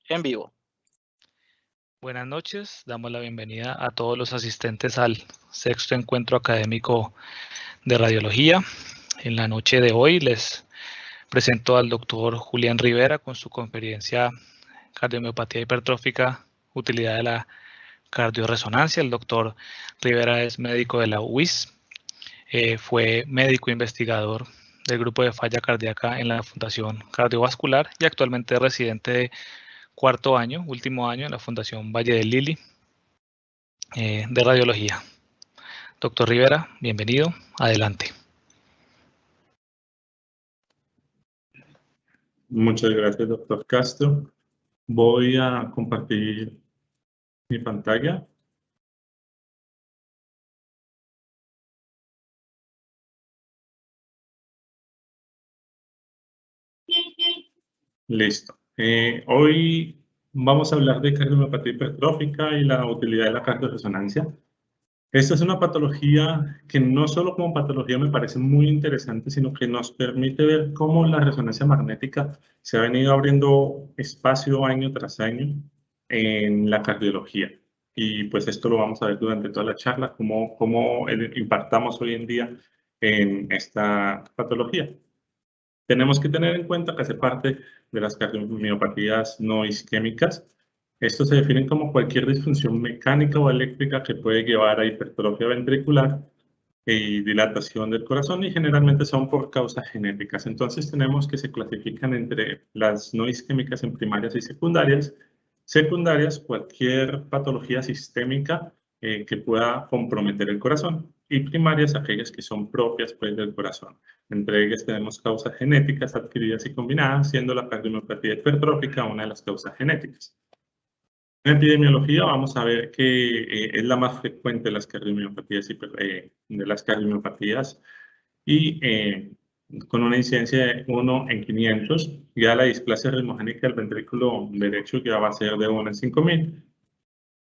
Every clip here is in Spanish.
En vivo. Buenas noches, damos la bienvenida a todos los asistentes al sexto encuentro académico de radiología. En la noche de hoy les presento al doctor Julián Rivera con su conferencia Cardiomiopatía hipertrófica, utilidad de la cardioresonancia. El doctor Rivera es médico de la UIS, fue médico investigador del grupo de falla cardíaca en la Fundación Cardiovascular y actualmente es residente de último año en la Fundación Valle del Lili de radiología. Doctor Rivera, bienvenido, adelante. Muchas gracias, doctor Castro. Voy a compartir mi pantalla. Listo. Hoy vamos a hablar de cardiomiopatía hipertrófica y la utilidad de la cardioresonancia. Esta es una patología que no solo como patología me parece muy interesante, sino que nos permite ver cómo la resonancia magnética se ha venido abriendo espacio año tras año en la cardiología. Y pues esto lo vamos a ver durante toda la charla, cómo impactamos hoy en día en esta patología. Tenemos que tener en cuenta que hace parte de las cardiomiopatías no isquémicas. Estos se definen como cualquier disfunción mecánica o eléctrica que puede llevar a hipertrofia ventricular y dilatación del corazón, y generalmente son por causas genéticas. Entonces tenemos que se clasifican entre las no isquémicas en primarias y secundarias. Secundarias, cualquier patología sistémica que pueda comprometer el corazón, y primarias, aquellas que son propias pues, del corazón. Entre ellas tenemos causas genéticas adquiridas y combinadas, siendo la cardiomiopatía hipertrófica una de las causas genéticas. En epidemiología vamos a ver que es la más frecuente de las cardiomiopatías, y con una incidencia de 1 en 500, ya la displasia ritmogénica del ventrículo derecho ya va a ser de 1 en 5000.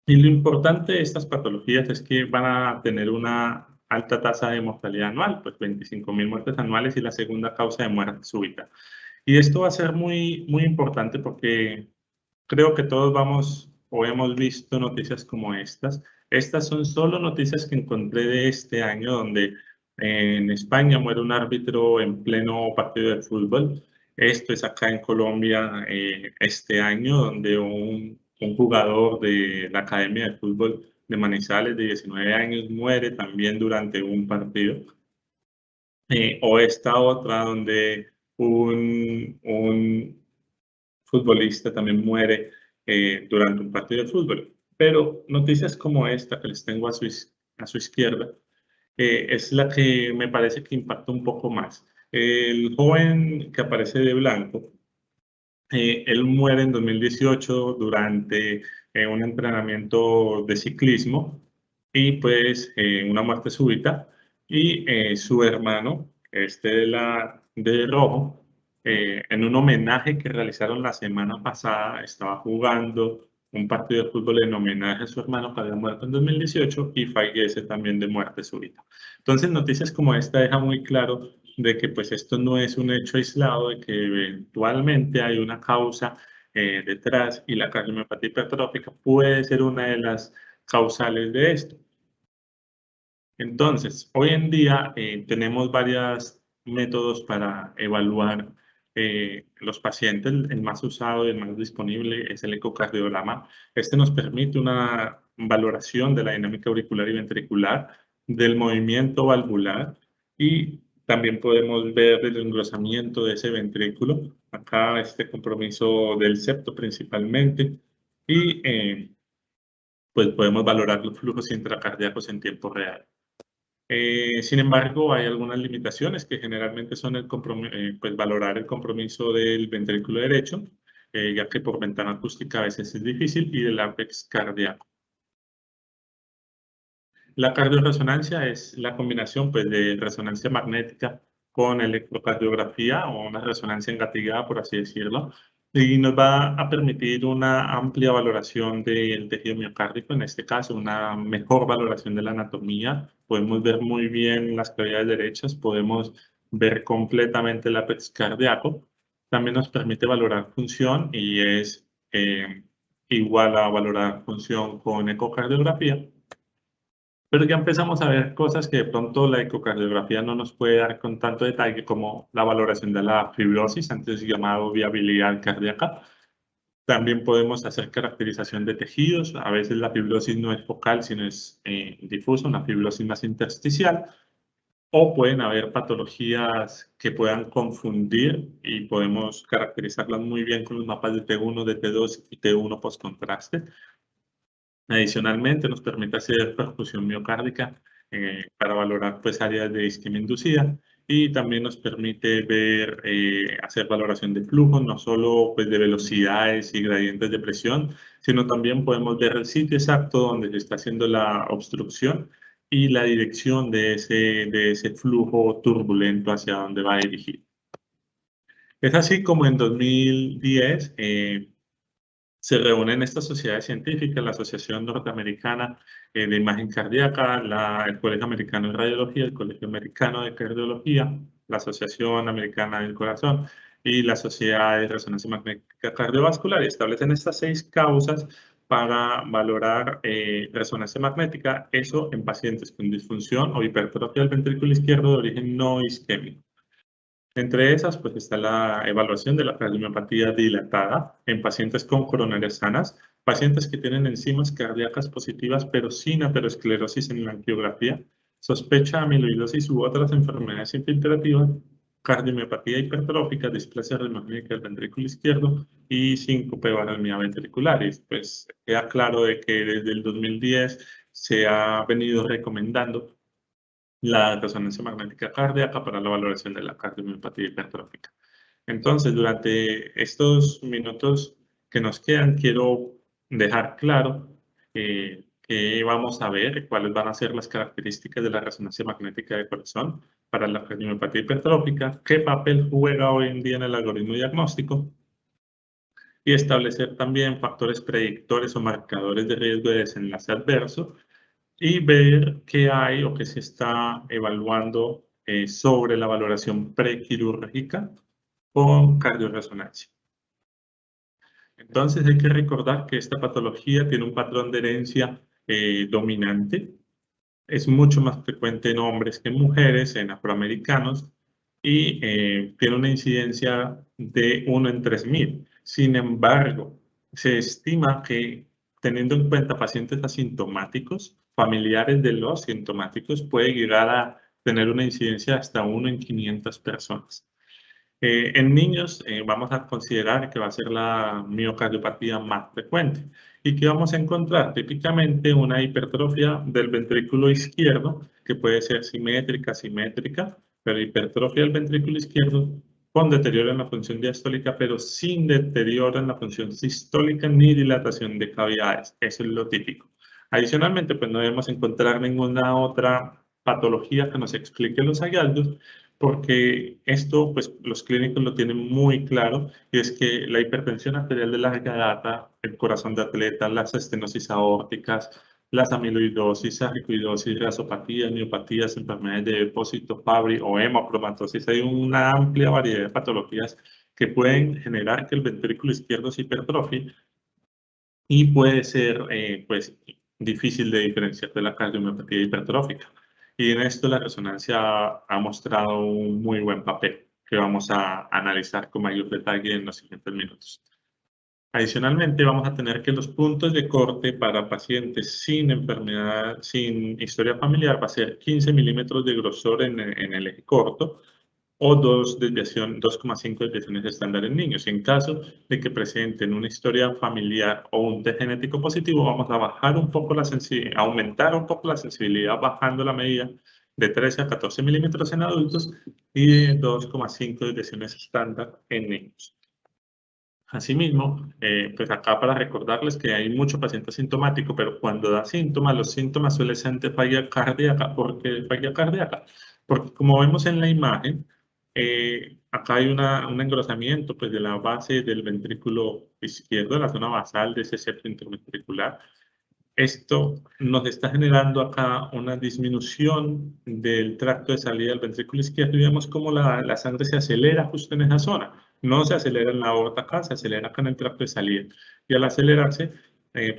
Y lo importante de estas patologías es que van a tener una alta tasa de mortalidad anual, pues 25.000 muertes anuales, y la segunda causa de muerte súbita. Y esto va a ser muy importante porque creo que todos vamos o hemos visto noticias como estas. Estas son solo noticias que encontré de este año, donde en España muere un árbitro en pleno partido de fútbol. Esto es acá en Colombia este año, donde un jugador de la Academia de Fútbol de Manizales de 19 años muere también durante un partido. O esta otra donde un futbolista también muere durante un partido de fútbol. Pero noticias como esta que les tengo a su izquierda es la que me parece que impacta un poco más. El joven que aparece de blanco, él muere en 2018 durante un entrenamiento de ciclismo, y pues una muerte súbita. Y su hermano, de rojo, en un homenaje que realizaron la semana pasada, estaba jugando un partido de fútbol en homenaje a su hermano que había muerto en 2018, y fallece también de muerte súbita. Entonces, noticias como esta dejan muy claro de que pues esto no es un hecho aislado, de que eventualmente hay una causa detrás, y la cardiomiopatía hipertrófica puede ser una de las causales de esto. Entonces, hoy en día tenemos varios métodos para evaluar los pacientes. El más usado y el más disponible es el ecocardiograma. Este nos permite una valoración de la dinámica auricular y ventricular, del movimiento valvular, y también podemos ver el engrosamiento de ese ventrículo. Acá este compromiso del septo principalmente, y pues podemos valorar los flujos intracardíacos en tiempo real. Sin embargo, hay algunas limitaciones que generalmente son pues valorar el compromiso del ventrículo derecho, ya que por ventana acústica a veces es difícil, y del ápex cardíaco. La cardioresonancia es la combinación pues, de resonancia magnética con electrocardiografía, o una resonancia engatilada, por así decirlo, y nos va a permitir una amplia valoración del tejido miocárdico, en este caso una mejor valoración de la anatomía. Podemos ver muy bien las cavidades derechas, podemos ver completamente el ápex cardíaco. También nos permite valorar función, y es igual a valorar función con ecocardiografía. Pero ya empezamos a ver cosas que de pronto la ecocardiografía no nos puede dar con tanto detalle, como la valoración de la fibrosis, antes llamado viabilidad cardíaca. También podemos hacer caracterización de tejidos. A veces la fibrosis no es focal, sino es difusa, una fibrosis más intersticial. O pueden haber patologías que puedan confundir y podemos caracterizarlas muy bien con los mapas de T1, de T2 y T1 postcontraste. Adicionalmente, nos permite hacer perfusión miocárdica para valorar pues, áreas de isquemia inducida, y también nos permite ver, hacer valoración de flujo, no solo pues, de velocidades y gradientes de presión, sino también podemos ver el sitio exacto donde se está haciendo la obstrucción y la dirección de ese flujo turbulento hacia dónde va a dirigir. Es así como en 2010 se reúnen estas sociedades científicas, la Asociación Norteamericana de Imagen Cardíaca, el Colegio Americano de Radiología, el Colegio Americano de Cardiología, la Asociación Americana del Corazón y la Sociedad de Resonancia Magnética Cardiovascular, y establecen estas 6 causas para valorar resonancia magnética, eso en pacientes con disfunción o hipertrofia del ventrículo izquierdo de origen no isquémico. Entre esas, pues está la evaluación de la cardiomiopatía dilatada en pacientes con coronarias sanas, pacientes que tienen enzimas cardíacas positivas pero sin aterosclerosis en la angiografía, sospecha de amiloidosis u otras enfermedades infiltrativas, cardiomiopatía hipertrófica, displasia reumatoidea del ventrículo izquierdo y síncope o arritmia ventricular. Y pues queda claro de que desde el 2010 se ha venido recomendando la resonancia magnética cardíaca para la valoración de la cardiomiopatía hipertrófica. Entonces, durante estos minutos que nos quedan, quiero dejar claro que vamos a ver, cuáles van a ser las características de la resonancia magnética del corazón para la cardiomiopatía hipertrófica, qué papel juega hoy en día en el algoritmo diagnóstico, y establecer también factores predictores o marcadores de riesgo de desenlace adverso, y ver qué hay o qué se está evaluando sobre la valoración prequirúrgica con cardioresonancia. Entonces hay que recordar que esta patología tiene un patrón de herencia dominante. Es mucho más frecuente en hombres que en mujeres, en afroamericanos, y tiene una incidencia de 1 en 3.000. Sin embargo, se estima que, teniendo en cuenta pacientes asintomáticos, familiares de los sintomáticos, puede llegar a tener una incidencia hasta 1 en 500 personas. En niños vamos a considerar que va a ser la miocardiopatía más frecuente. ¿Y qué vamos a encontrar? Típicamente una hipertrofia del ventrículo izquierdo, que puede ser simétrica, pero hipertrofia del ventrículo izquierdo con deterioro en la función diastólica, pero sin deterioro en la función sistólica ni dilatación de cavidades. Eso es lo típico. Adicionalmente, pues no debemos encontrar ninguna otra patología que nos explique los hallazgos, porque esto, pues los clínicos lo tienen muy claro, y es que la hipertensión arterial de larga data, el corazón de atleta, las estenosis aórticas, las amiloidosis, sarcoidosis, rasopatías, miopatías, enfermedades de depósito Fabry o hemocromatosis, hay una amplia variedad de patologías que pueden generar que el ventrículo izquierdo se hipertrofie, y puede ser pues difícil de diferenciar de la cardiomiopatía hipertrófica. Y en esto la resonancia ha mostrado un muy buen papel, que vamos a analizar con mayor detalle en los siguientes minutos. Adicionalmente, vamos a tener que los puntos de corte para pacientes sin enfermedad, sin historia familiar, va a ser 15 milímetros de grosor en el eje corto, o 2,5 desviaciones estándar en niños. En caso de que presenten una historia familiar o un test genético positivo, vamos a bajar un poco la sensibilidad, aumentar un poco la sensibilidad bajando la medida de 13 a 14 milímetros en adultos y de 2,5 desviaciones estándar en niños. Asimismo, pues acá para recordarles que hay mucho paciente asintomático, pero cuando da síntomas, los síntomas suelen ser de falla cardíaca. ¿Por qué falla cardíaca? Porque como vemos en la imagen, acá hay un engrosamiento pues, de la base del ventrículo izquierdo, la zona basal de ese septo interventricular. Esto nos está generando acá una disminución del tracto de salida del ventrículo izquierdo, y vemos cómo la sangre se acelera justo en esa zona. no se acelera en la aorta acá, se acelera acá en el tracto de salida. Y al acelerarse,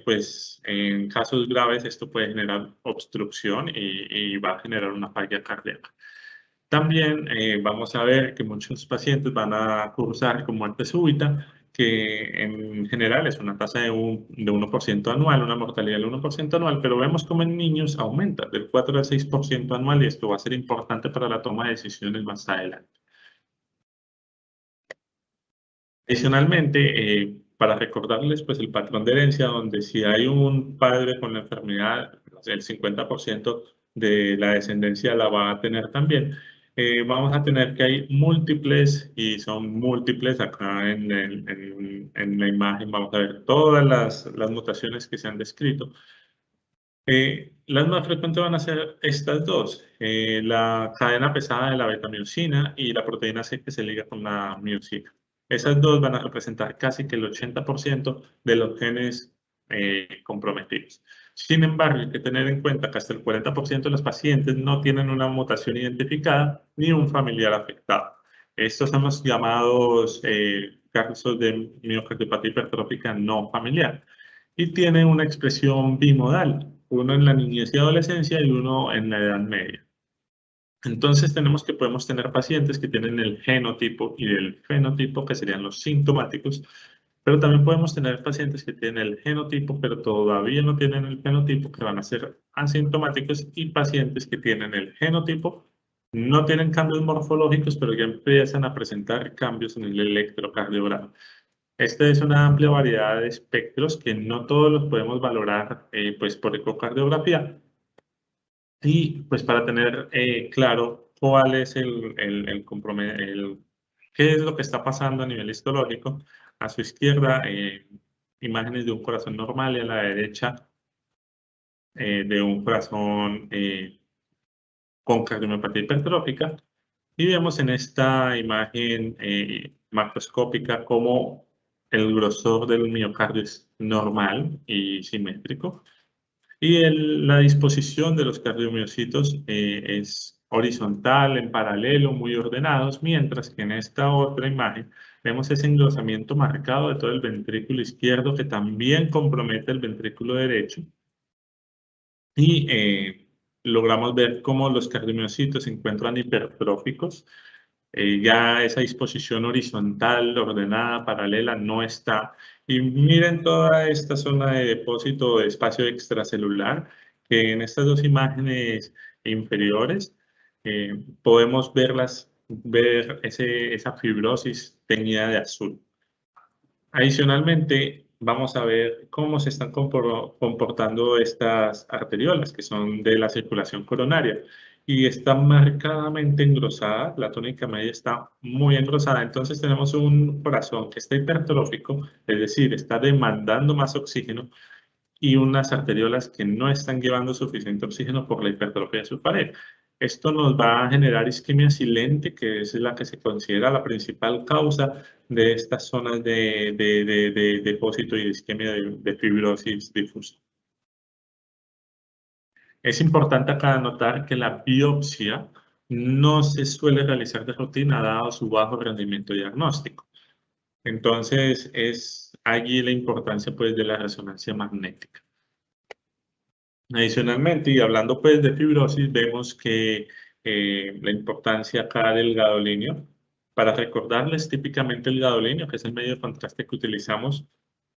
pues en casos graves esto puede generar obstrucción y va a generar una falla cardíaca. También vamos a ver que muchos pacientes van a cursar con muerte súbita, que en general es una tasa de 1% anual, una mortalidad del 1% anual, pero vemos como en niños aumenta del 4 al 6% anual y esto va a ser importante para la toma de decisiones más adelante. Adicionalmente, para recordarles pues el patrón de herencia, donde si hay un padre con la enfermedad, el 50% de la descendencia la va a tener también. Vamos a tener que hay múltiples, y son múltiples acá en la imagen, vamos a ver todas las mutaciones que se han descrito. Las más frecuentes van a ser estas dos, la cadena pesada de la beta-miosina y la proteína C que se liga con la miosina. Esas dos van a representar casi que el 80% de los genes comprometidos. Sin embargo, hay que tener en cuenta que hasta el 40% de los pacientes no tienen una mutación identificada ni un familiar afectado. Estos son los llamados casos de miocardiopatía hipertrófica no familiar y tienen una expresión bimodal, uno en la niñez y adolescencia y uno en la edad media. Entonces podemos tener pacientes que tienen el genotipo y el fenotipo, que serían los sintomáticos, pero también podemos tener pacientes que tienen el genotipo, pero todavía no tienen el fenotipo, que van a ser asintomáticos, y pacientes que tienen el genotipo, no tienen cambios morfológicos, pero ya empiezan a presentar cambios en el electrocardiograma. Esta es una amplia variedad de espectros que no todos los podemos valorar pues por ecocardiografía. Y pues para tener claro cuál es qué es lo que está pasando a nivel histológico, a su izquierda imágenes de un corazón normal y a la derecha de un corazón con cardiomiopatia hipertrófica. Y vemos en esta imagen macroscópica cómo el grosor del miocardio es normal y simétrico. Y la disposición de los cardiomiocitos es horizontal, en paralelo, muy ordenados, mientras que en esta otra imagen vemos ese engrosamiento marcado de todo el ventrículo izquierdo que también compromete el ventrículo derecho. Y logramos ver cómo los cardiomiocitos se encuentran hipertróficos. Ya esa disposición horizontal, ordenada, paralela, no está. Y miren toda esta zona de depósito de espacio extracelular, que en estas dos imágenes inferiores podemos ver esa fibrosis teñida de azul. Adicionalmente, vamos a ver cómo se están comportando estas arteriolas, que son de la circulación coronaria. Y está marcadamente engrosada, la tónica media está muy engrosada. Entonces tenemos un corazón que está hipertrófico, es decir, está demandando más oxígeno, y unas arteriolas que no están llevando suficiente oxígeno por la hipertrofia de su pared. Esto nos va a generar isquemia silente, que es la que se considera la principal causa de estas zonas de depósito y de isquemia de fibrosis difusa. Es importante acá notar que la biopsia no se suele realizar de rutina dado su bajo rendimiento diagnóstico. Entonces, es allí la importancia pues, de la resonancia magnética. Adicionalmente, y hablando pues de fibrosis, vemos que la importancia acá del gadolinio. Para recordarles, típicamente el gadolinio, que es el medio de contraste que utilizamos,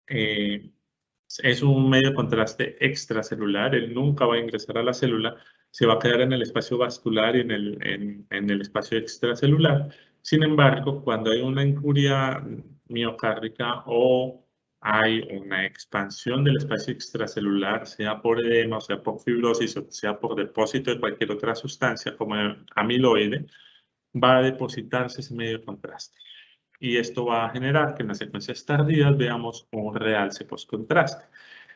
es un medio de contraste extracelular. Él nunca va a ingresar a la célula, se va a quedar en el espacio vascular y en el espacio extracelular. Sin embargo, cuando hay una incuria miocárdica o hay una expansión del espacio extracelular, sea por edema, o sea por fibrosis, o sea por depósito de cualquier otra sustancia como el amiloide, va a depositarse ese medio de contraste. Y esto va a generar que en las secuencias tardías veamos un realce postcontraste.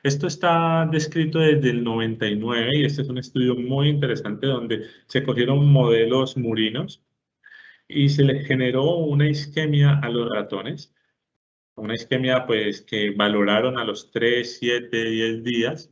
Esto está descrito desde el 99 y este es un estudio muy interesante donde se cogieron modelos murinos y se les generó una isquemia a los ratones. Una isquemia pues que valoraron a los 3, 7, 10 días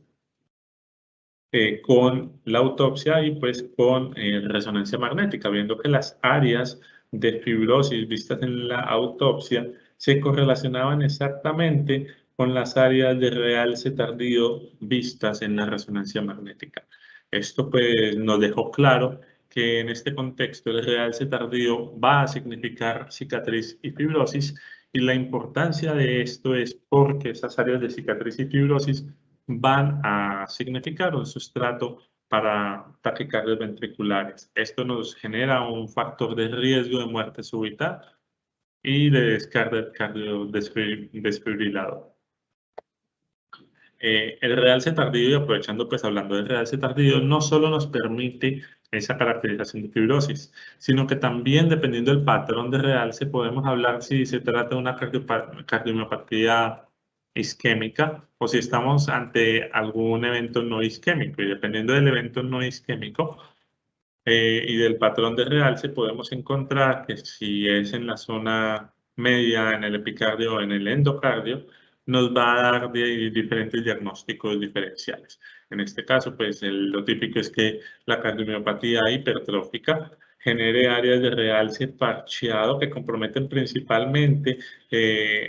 con la autopsia y pues con resonancia magnética, viendo que las áreas de fibrosis vistas en la autopsia se correlacionaban exactamente con las áreas de realce tardío vistas en la resonancia magnética. Esto pues nos dejó claro que en este contexto el realce tardío va a significar cicatriz y fibrosis, y la importancia de esto es porque esas áreas de cicatriz y fibrosis van a significar un sustrato para taquicardias ventriculares. Esto nos genera un factor de riesgo de muerte súbita y de descarga desfibrilador. El realce tardío, y aprovechando pues hablando del realce tardío, no solo nos permite esa caracterización de fibrosis, sino que también dependiendo del patrón de realce podemos hablar si se trata de una cardiomiopatía isquémica o si estamos ante algún evento no isquémico, y dependiendo del evento no isquémico y del patrón de realce podemos encontrar que si es en la zona media, en el epicardio o en el endocardio, nos va a dar diferentes diagnósticos diferenciales. En este caso, pues lo típico es que la cardiomiopatía hipertrófica genere áreas de realce parcheado que comprometen principalmente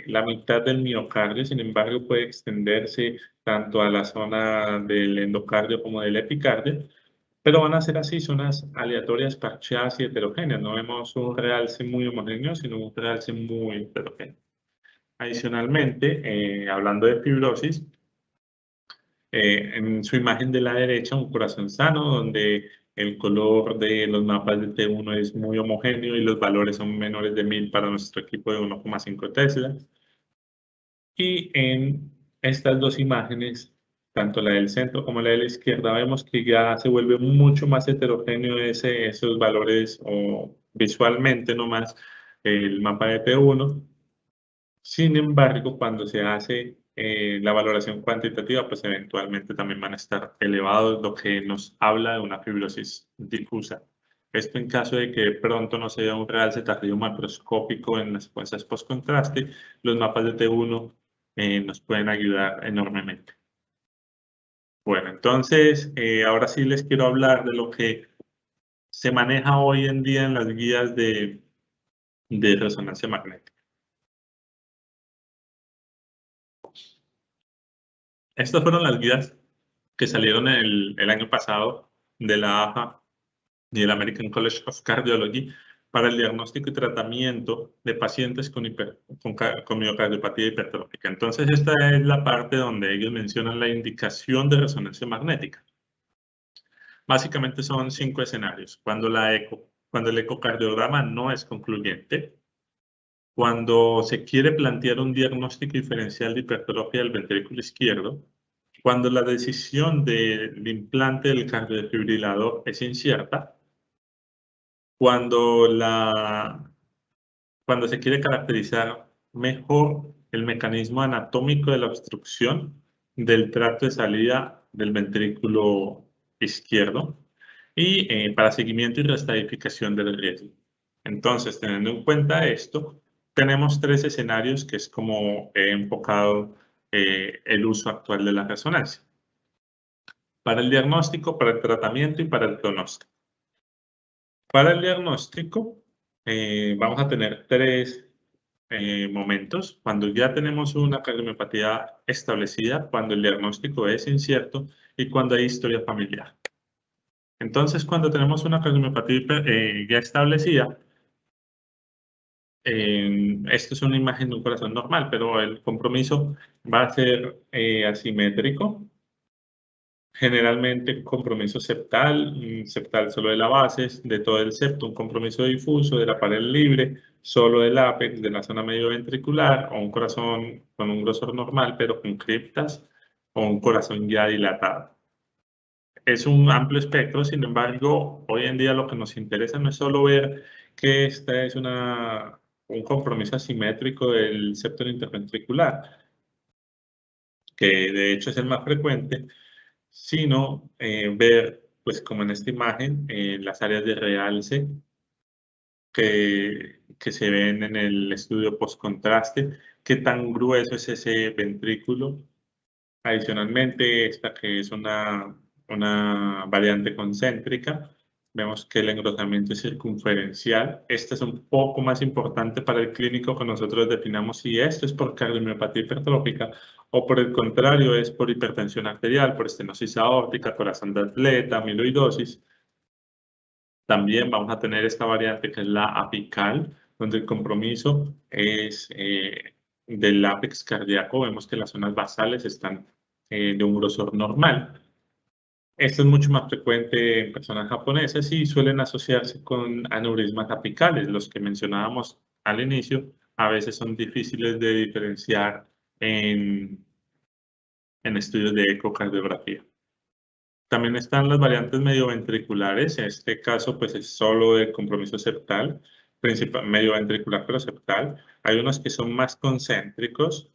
la mitad del miocardio. Sin embargo, puede extenderse tanto a la zona del endocardio como del epicardio, pero van a ser así zonas aleatorias, parcheadas y heterogéneas. No vemos un realce muy homogéneo, sino un realce muy heterogéneo. Adicionalmente, hablando de fibrosis, en su imagen de la derecha, un corazón sano, donde el color de los mapas de T1 es muy homogéneo y los valores son menores de 1000 para nuestro equipo de 1,5 Tesla. Y en estas dos imágenes, tanto la del centro como la de la izquierda, vemos que ya se vuelve mucho más heterogéneo esos valores, o visualmente nomás el mapa de T1. Sin embargo, cuando se hace la valoración cuantitativa, pues eventualmente también van a estar elevados, lo que nos habla de una fibrosis difusa. Esto en caso de que de pronto no se vea un realce tardío macroscópico en las secuencias post-contraste, los mapas de T1 nos pueden ayudar enormemente. Bueno, entonces, ahora sí les quiero hablar de lo que se maneja hoy en día en las guías de resonancia magnética. Estas fueron las guías que salieron el año pasado de la AHA y el American College of Cardiology para el diagnóstico y tratamiento de pacientes con miocardiopatía hipertrófica. Entonces, esta es la parte donde ellos mencionan la indicación de resonancia magnética. Básicamente son 5 escenarios. Cuando el ecocardiograma no es concluyente, cuando se quiere plantear un diagnóstico diferencial de hipertrofia del ventrículo izquierdo, cuando la decisión del implante del cardiofibrilador es incierta, cuando se quiere caracterizar mejor el mecanismo anatómico de la obstrucción del tracto de salida del ventrículo izquierdo, y para seguimiento y restadificación del riesgo. Entonces, teniendo en cuenta esto, tenemos 3 escenarios que es como he enfocado el uso actual de la resonancia: para el diagnóstico, para el tratamiento y para el pronóstico. Para el diagnóstico, vamos a tener 3 momentos: cuando ya tenemos una cardiomiopatía establecida, cuando el diagnóstico es incierto y cuando hay historia familiar. Entonces, cuando tenemos una cardiomiopatía ya establecida, esto es una imagen de un corazón normal, pero el compromiso va a ser asimétrico. Generalmente compromiso septal, septal solo de la base, de todo el septo, un compromiso difuso de la pared libre, solo del ápex, de la zona medio ventricular, o un corazón con un grosor normal, pero con criptas, o un corazón ya dilatado. Es un amplio espectro. Sin embargo, hoy en día lo que nos interesa no es solo ver que esta es un compromiso asimétrico del septo interventricular, que de hecho es el más frecuente, sino ver, pues como en esta imagen, las áreas de realce que se ven en el estudio post-contraste, qué tan grueso es ese ventrículo. Adicionalmente, esta que es una variante concéntrica, Vemos que el engrosamiento es circunferencial. Este es un poco más importante para el clínico que nosotros definamos si esto es por cardiomiopatía hipertrófica o por el contrario es por hipertensión arterial, por estenosis aórtica, corazón de atleta, amiloidosis. También vamos a tener esta variante que es la apical, donde el compromiso es del ápex cardíaco. Vemos que las zonas basales están de un grosor normal. Esto es mucho más frecuente en personas japonesas y suelen asociarse con aneurismas apicales. Los que mencionábamos al inicio a veces son difíciles de diferenciar en estudios de ecocardiografía. También están las variantes medioventriculares. En este caso, pues es solo de compromiso septal, medioventricular pero septal. Hay unos que son más concéntricos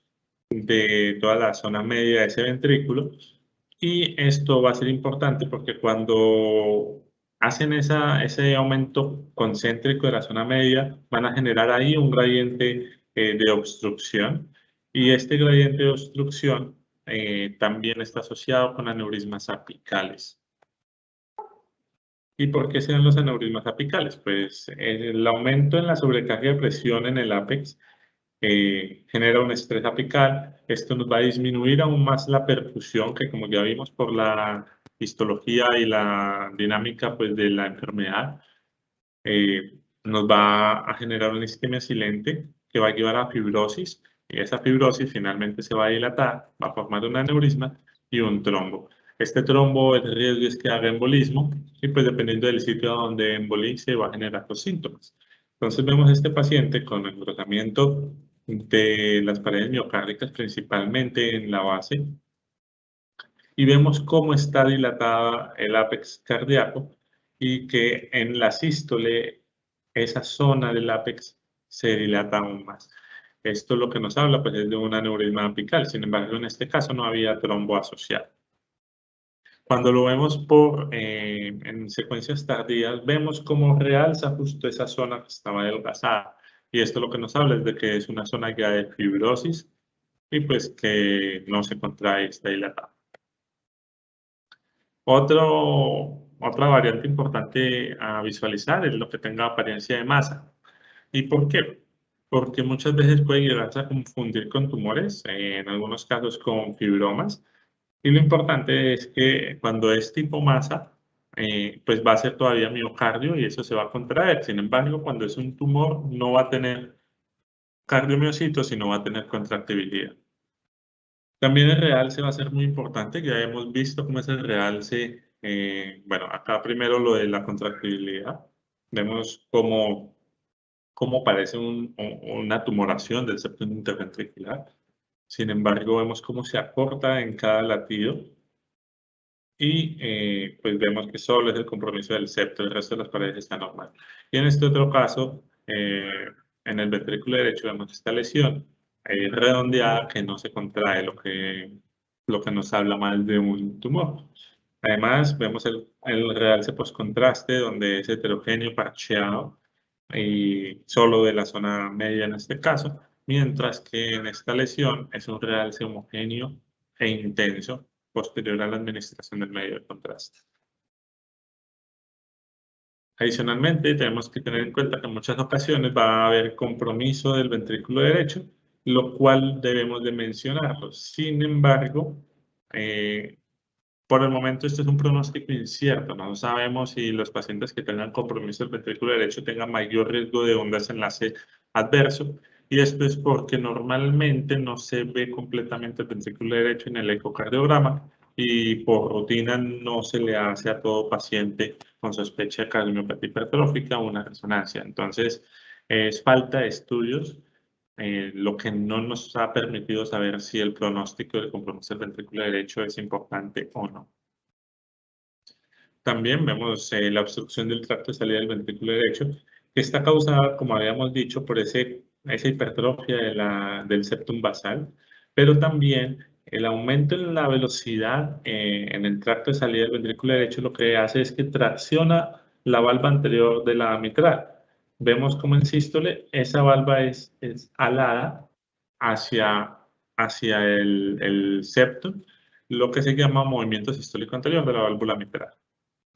de toda la zona media de ese ventrículo. Y esto va a ser importante porque cuando hacen ese aumento concéntrico de la zona media, van a generar ahí un gradiente de obstrucción. Y este gradiente de obstrucción también está asociado con aneurismas apicales. ¿Y por qué se dan los aneurismas apicales? Pues el aumento en la sobrecarga de presión en el ápex genera un estrés apical. Esto nos va a disminuir aún más la perfusión, que como ya vimos por la histología y la dinámica pues, de la enfermedad, nos va a generar una isquemia silente que va a llevar a fibrosis, y esa fibrosis finalmente se va a dilatar, va a formar un aneurisma y un trombo. Este trombo, el riesgo es que haga embolismo, y pues dependiendo del sitio donde embolice va a generar los síntomas. Entonces vemos a este paciente con engrosamiento de las paredes miocárdicas, principalmente en la base, y vemos cómo está dilatada el ápex cardíaco y que en la sístole esa zona del ápex se dilata aún más. Esto lo que nos habla pues, es de un aneurisma apical, sin embargo en este caso no había trombo asociado. Cuando lo vemos en secuencias tardías, vemos cómo realza justo esa zona que estaba adelgazada. Y esto lo que nos habla es de que es una zona ya de fibrosis y pues que no se contrae, está dilatada. Otra variante importante a visualizar es lo que tenga apariencia de masa. ¿Y por qué? Porque muchas veces puede llegarse a confundir con tumores, en algunos casos con fibromas. Y lo importante es que cuando es tipo masa, pues va a ser todavía miocardio y eso se va a contraer. Sin embargo, cuando es un tumor, no va a tener cardiomiocitos, sino va a tener contractibilidad. También el realce va a ser muy importante, ya hemos visto cómo es el realce, bueno, acá primero lo de la contractibilidad, vemos cómo parece una tumoración del septum interventricular, sin embargo vemos cómo se acorta en cada latido y pues vemos que solo es el compromiso del septo, el resto de las paredes está normal. Y en este otro caso, en el ventrículo derecho vemos esta lesión redondeada que no se contrae, lo que nos habla más de un tumor. Además, vemos el realce postcontraste, donde es heterogéneo, parcheado, y solo de la zona media en este caso, mientras que en esta lesión es un realce homogéneo e intenso posterior a la administración del medio de contraste. Adicionalmente, tenemos que tener en cuenta que en muchas ocasiones va a haber compromiso del ventrículo derecho, lo cual debemos de mencionarlo. Sin embargo, por el momento este es un pronóstico incierto. No sabemos si los pacientes que tengan compromiso del ventrículo derecho tengan mayor riesgo de un desenlace adverso. Y esto es porque normalmente no se ve completamente el ventrículo derecho en el ecocardiograma y por rutina no se le hace a todo paciente con sospecha de cardiomiopatía hipertrófica una resonancia. Entonces, es falta de estudios, lo que no nos ha permitido saber si el pronóstico del compromiso del ventrículo derecho es importante o no. También vemos la obstrucción del tracto de salida del ventrículo derecho, que está causada, como habíamos dicho, por esa hipertrofia del septum basal, pero también el aumento en la velocidad en el tracto de salida del ventrículo derecho lo que hace es que tracciona la valva anterior de la mitral. Vemos como en sístole esa valva es alada hacia el septum, lo que se llama movimiento sistólico anterior de la válvula mitral.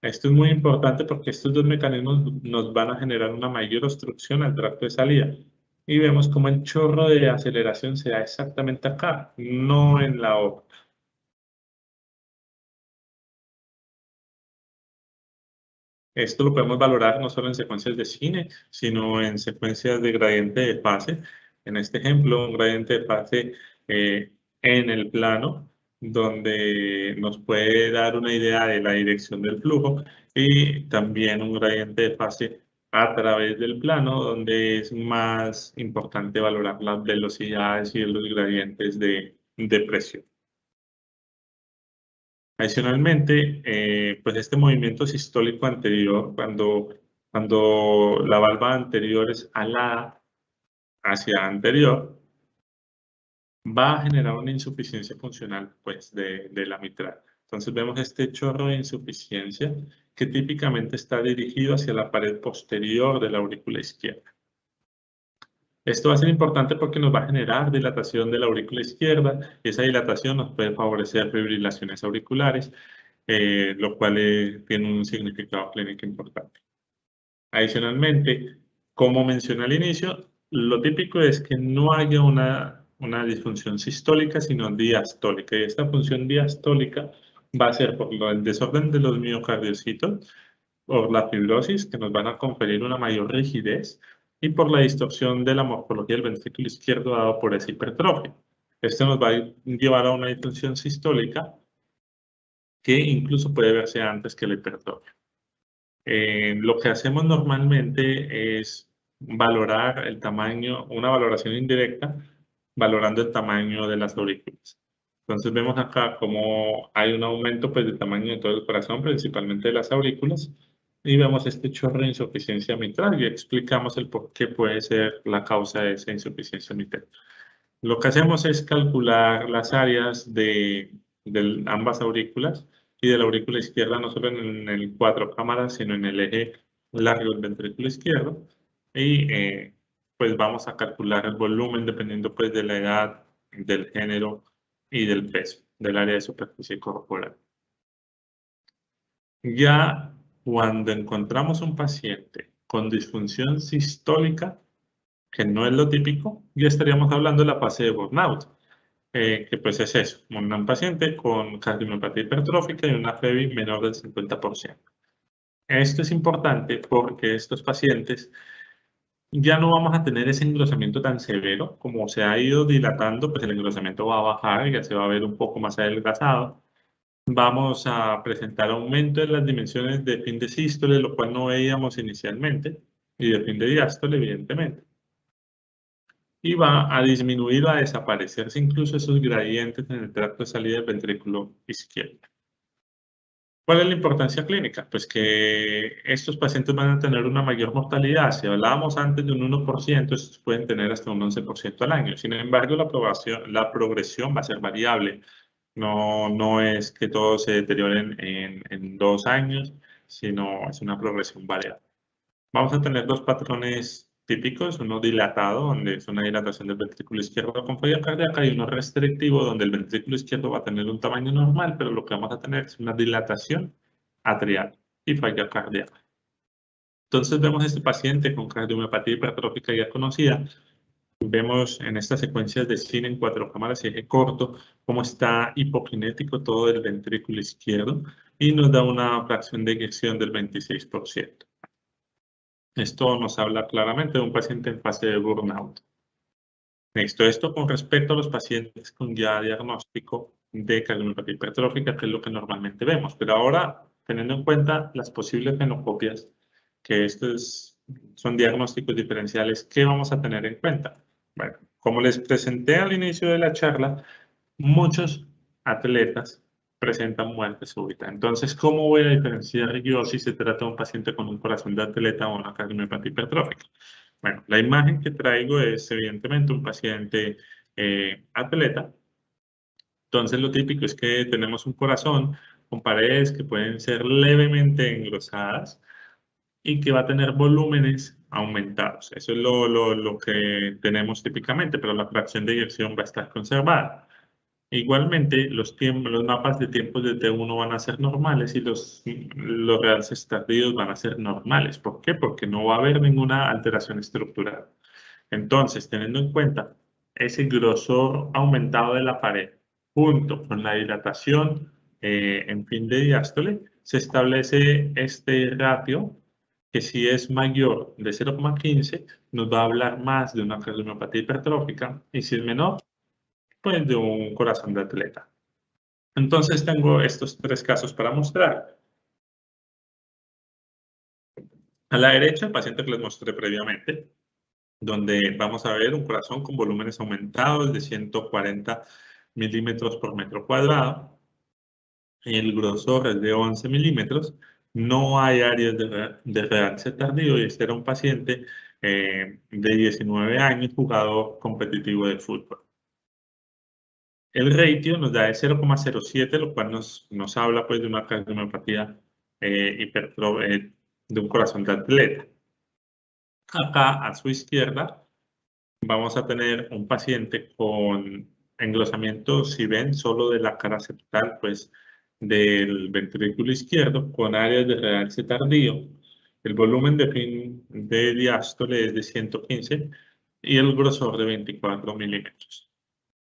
Esto es muy importante porque estos dos mecanismos nos van a generar una mayor obstrucción al tracto de salida. Y vemos cómo el chorro de aceleración se da exactamente acá, no en la O. Esto lo podemos valorar no solo en secuencias de cine, sino en secuencias de gradiente de fase. En este ejemplo, un gradiente de fase en el plano, donde nos puede dar una idea de la dirección del flujo, y también un gradiente de fase a través del plano, donde es más importante valorar las velocidades y los gradientes de presión. Adicionalmente, pues este movimiento sistólico anterior, cuando la valva anterior es alada hacia anterior, va a generar una insuficiencia funcional pues, de la mitral. Entonces vemos este chorro de insuficiencia que típicamente está dirigido hacia la pared posterior de la aurícula izquierda. Esto va a ser importante porque nos va a generar dilatación de la aurícula izquierda, y esa dilatación nos puede favorecer fibrilaciones auriculares, lo cual tiene un significado clínico importante. Adicionalmente, como mencioné al inicio, lo típico es que no haya una disfunción sistólica, sino diastólica, y esta función diastólica va a ser por el desorden de los miocardiocitos, por la fibrosis, que nos van a conferir una mayor rigidez, y por la distorsión de la morfología del ventrículo izquierdo dado por esa hipertrofia. Esto nos va a llevar a una disfunción sistólica que incluso puede verse antes que la hipertrofia. Lo que hacemos normalmente es valorar el tamaño, una valoración indirecta, valorando el tamaño de las aurículas. Entonces vemos acá cómo hay un aumento pues, del tamaño de todo el corazón, principalmente de las aurículas, y vemos este chorro de insuficiencia mitral y explicamos el por qué puede ser la causa de esa insuficiencia mitral. Lo que hacemos es calcular las áreas de ambas aurículas y de la aurícula izquierda, no solo en el cuatro cámaras, sino en el eje largo del ventrículo izquierdo. Y pues vamos a calcular el volumen dependiendo pues de la edad, del género y del peso, del área de superficie corporal. Ya cuando encontramos un paciente con disfunción sistólica, que no es lo típico, ya estaríamos hablando de la fase de burnout, que pues es eso, un paciente con cardiomiopatía hipertrófica y una FEBI menor del 50%. Esto es importante porque estos pacientes ya no vamos a tener ese engrosamiento tan severo. Como se ha ido dilatando, pues el engrosamiento va a bajar, ya se va a ver un poco más adelgazado. Vamos a presentar aumento en las dimensiones de fin de sístole, lo cual no veíamos inicialmente, y de fin de diástole, evidentemente. Y va a disminuir o a desaparecerse incluso esos gradientes en el tracto de salida del ventrículo izquierdo. ¿Cuál es la importancia clínica? Pues que estos pacientes van a tener una mayor mortalidad. Si hablábamos antes de un 1%, estos pueden tener hasta un 11% al año. Sin embargo, la progresión va a ser variable. No es que todos se deterioren en 2 años, sino es una progresión variable. Vamos a tener dos patrones típicos, uno dilatado, donde es una dilatación del ventrículo izquierdo con falla cardíaca, y uno restrictivo, donde el ventrículo izquierdo va a tener un tamaño normal, pero lo que vamos a tener es una dilatación atrial y falla cardíaca. Entonces vemos a este paciente con cardiomiopatía hipertrófica ya conocida. Vemos en estas secuencias de cine en 4 cámaras y eje corto cómo está hipokinético todo el ventrículo izquierdo, y nos da una fracción de eyección del 26%. Esto nos habla claramente de un paciente en fase de burnout. Esto con respecto a los pacientes con ya diagnóstico de cardiomiopatía hipertrófica, que es lo que normalmente vemos. Pero ahora, teniendo en cuenta las posibles fenocopias, que estos son diagnósticos diferenciales, ¿qué vamos a tener en cuenta? Bueno, como les presenté al inicio de la charla, muchos atletas presentan muerte súbita. Entonces, ¿cómo voy a diferenciar yo si se trata de un paciente con un corazón de atleta o una cardiomiopatía hipertrófica? Bueno, la imagen que traigo es evidentemente un paciente atleta. Entonces, lo típico es que tenemos un corazón con paredes que pueden ser levemente engrosadas y que va a tener volúmenes aumentados. Eso es lo que tenemos típicamente, pero la fracción de eyección va a estar conservada. Igualmente, los mapas de tiempos de T1 van a ser normales y los realces tardíos van a ser normales. ¿Por qué? Porque no va a haber ninguna alteración estructural. Entonces, teniendo en cuenta ese grosor aumentado de la pared junto con la dilatación en fin de diástole, se establece este ratio que si es mayor de 0,15 nos va a hablar más de una cardiomiopatía hipertrófica y si es menor, pues de un corazón de atleta. Entonces tengo estos tres casos para mostrar. A la derecha, el paciente que les mostré previamente, donde vamos a ver un corazón con volúmenes aumentados de 140 milímetros por metro cuadrado. El grosor es de 11 milímetros. No hay áreas de realce tardío y este era un paciente de 19 años, jugador competitivo de fútbol. El ratio nos da de 0,07, lo cual nos habla pues de una cardiomiopatía de un corazón de atleta. Acá a su izquierda vamos a tener un paciente con engrosamiento, si ven, solo de la cara septal, pues del ventrículo izquierdo, con áreas de realce tardío. El volumen de fin de diástole es de 115 y el grosor de 24 milímetros.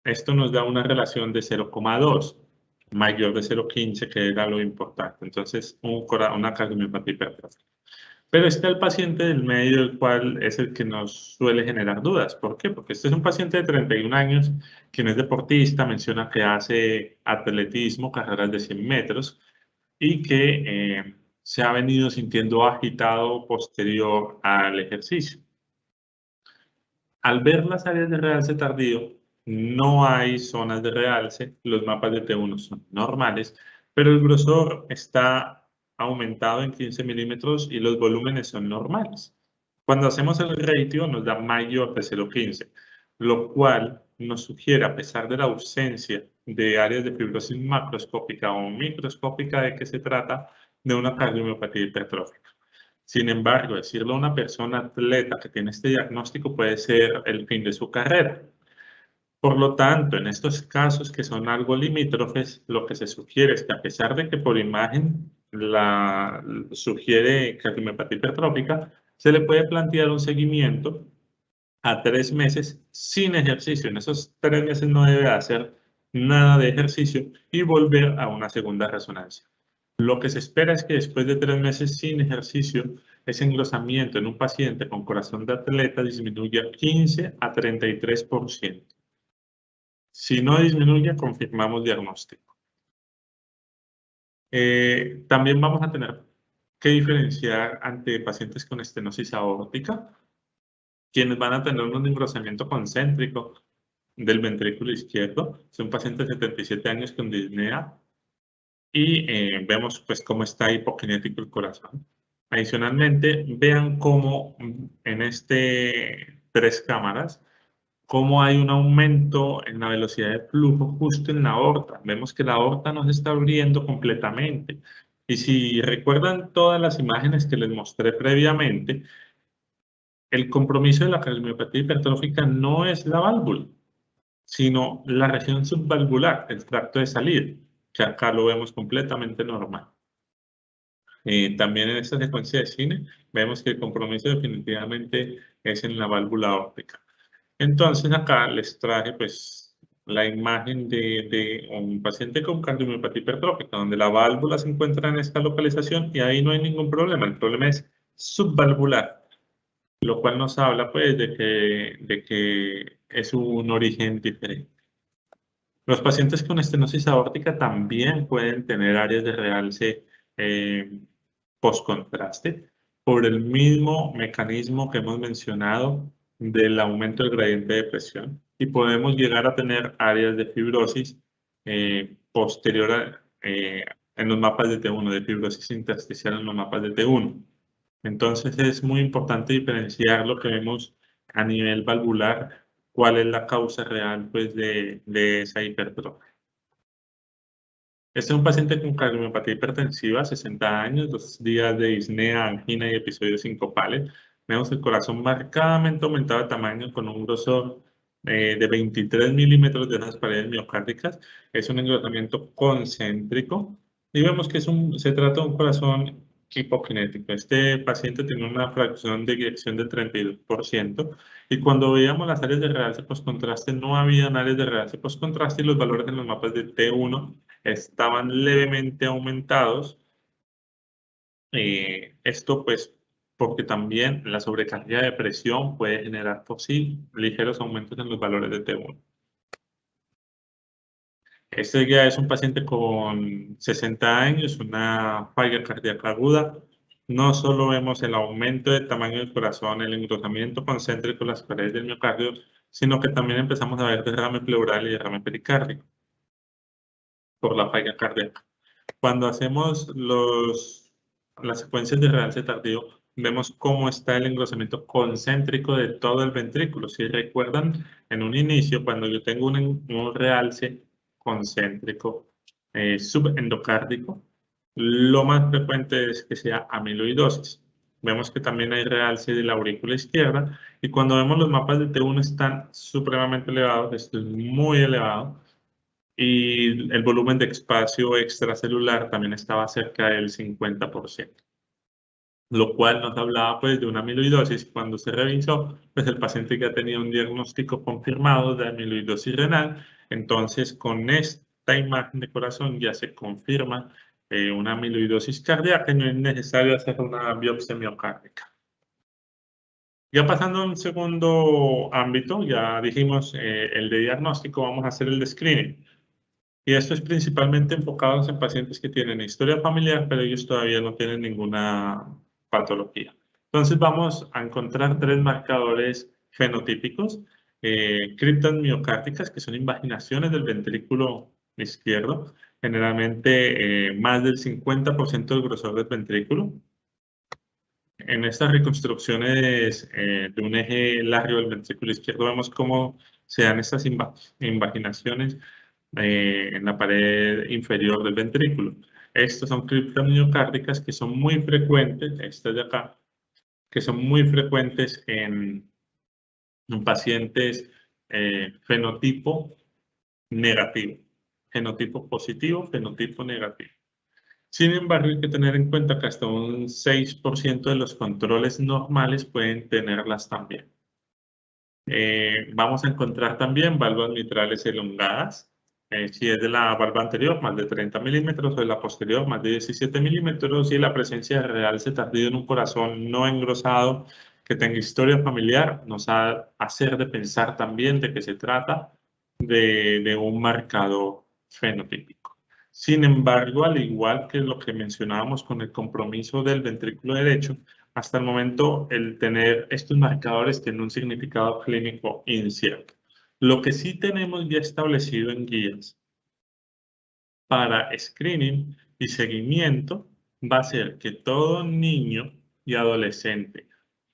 Esto nos da una relación de 0,2, mayor de 0,15, que era lo importante. Entonces, una cardiomiopatía hipertrófica. Pero está el paciente del medio, el cual es el que nos suele generar dudas. ¿Por qué? Porque este es un paciente de 31 años, quien es deportista, menciona que hace atletismo, carreras de 100 metros, y que se ha venido sintiendo agitado posterior al ejercicio. Al ver las áreas de realce tardío, no hay zonas de realce, los mapas de T1 son normales, pero el grosor está aumentado en 15 milímetros y los volúmenes son normales. Cuando hacemos el ratio nos da mayor de 0,15, lo cual nos sugiere, a pesar de la ausencia de áreas de fibrosis macroscópica o microscópica, de que se trata de una cardiomiopatía hipertrófica. Sin embargo, decirle a una persona atleta que tiene este diagnóstico puede ser el fin de su carrera. Por lo tanto, en estos casos que son algo limítrofes, lo que se sugiere es que a pesar de que por imagen sugiere cardiomiopatía hipertrófica, se le puede plantear un seguimiento a 3 meses sin ejercicio. En esos 3 meses no debe hacer nada de ejercicio y volver a una segunda resonancia. Lo que se espera es que después de 3 meses sin ejercicio, ese engrosamiento en un paciente con corazón de atleta disminuya 15 a 33%. Si no disminuye, confirmamos diagnóstico. También vamos a tener que diferenciar ante pacientes con estenosis aórtica, quienes van a tener un engrosamiento concéntrico del ventrículo izquierdo. Es un paciente de 77 años con disnea y vemos pues cómo está hipokinético el corazón. Adicionalmente, vean cómo en este 3 cámaras, cómo hay un aumento en la velocidad de flujo justo en la aorta. Vemos que la aorta no se está abriendo completamente. Y si recuerdan todas las imágenes que les mostré previamente, el compromiso de la cardiomiopatía hipertrófica no es la válvula, sino la región subvalvular, el tracto de salida, que acá lo vemos completamente normal. También en esta secuencia de cine vemos que el compromiso definitivamente es en la válvula aórtica. Entonces acá les traje pues la imagen de un paciente con cardiomiopatía hipertrófica, donde la válvula se encuentra en esta localización y ahí no hay ningún problema. El problema es subvalvular, lo cual nos habla pues de que es un origen diferente. Los pacientes con estenosis aórtica también pueden tener áreas de realce postcontraste por el mismo mecanismo que hemos mencionado del aumento del gradiente de presión y podemos llegar a tener áreas de fibrosis posterior en los mapas de T1, de fibrosis intersticial en los mapas de T1. Entonces es muy importante diferenciar lo que vemos a nivel valvular, cuál es la causa real pues, de esa hipertrofia. Este es un paciente con cardiomiopatía hipertensiva, 60 años, 2 días de disnea, angina y episodios sincopales. Vemos el corazón marcadamente aumentado de tamaño con un grosor de 23 milímetros de esas paredes miocárdicas. Es un engrosamiento concéntrico y vemos que se trata de un corazón hipokinético. Este paciente tiene una fracción de eyección del 32% y cuando veíamos las áreas de realce postcontraste no había áreas de realce postcontraste y los valores en los mapas de T1 estaban levemente aumentados. Esto pues porque también la sobrecarga de presión puede generar por sí ligeros aumentos en los valores de T1. Este ya es un paciente con 60 años, una falla cardíaca aguda. No solo vemos el aumento del tamaño del corazón, el engrosamiento concéntrico de las paredes del miocardio, sino que también empezamos a ver derrame pleural y derrame pericárdico por la falla cardíaca. Cuando hacemos las secuencias de realce tardío, vemos cómo está el engrosamiento concéntrico de todo el ventrículo. Si recuerdan, en un inicio, cuando yo tengo un realce concéntrico subendocárdico, lo más frecuente es que sea amiloidosis. Vemos que también hay realce de la aurícula izquierda y cuando vemos los mapas de T1 están supremamente elevados, esto es muy elevado, y el volumen de espacio extracelular también estaba cerca del 50%, lo cual nos hablaba pues de una amiloidosis. Cuando se revisó, pues el paciente ya tenía un diagnóstico confirmado de amiloidosis renal, entonces con esta imagen de corazón ya se confirma una amiloidosis cardíaca y no es necesario hacer una biopsia miocárdica. Ya pasando a un segundo ámbito, ya dijimos el de diagnóstico, vamos a hacer el de screening. Y esto es principalmente enfocado en pacientes que tienen historia familiar, pero ellos todavía no tienen ninguna patología. Entonces vamos a encontrar tres marcadores fenotípicos, criptas miocárdicas, que son invaginaciones del ventrículo izquierdo, generalmente más del 50% del grosor del ventrículo. En estas reconstrucciones de un eje largo del ventrículo izquierdo vemos cómo se dan estas invaginaciones en la pared inferior del ventrículo. Estas son criptas miocárdicas que son muy frecuentes, estas de acá, que son muy frecuentes en pacientes fenotipo negativo, fenotipo positivo, fenotipo negativo. Sin embargo, hay que tener en cuenta que hasta un 6% de los controles normales pueden tenerlas también. Vamos a encontrar también válvulas mitrales elongadas. Si es de la valva anterior, más de 30 milímetros, o de la posterior, más de 17 milímetros, y la presencia de realce tardío en un corazón no engrosado que tenga historia familiar, nos va a hacer de pensar también de que se trata de un marcador fenotípico. Sin embargo, al igual que lo que mencionábamos con el compromiso del ventrículo derecho, hasta el momento el tener estos marcadores tiene un significado clínico incierto. Lo que sí tenemos ya establecido en guías para screening y seguimiento va a ser que todo niño y adolescente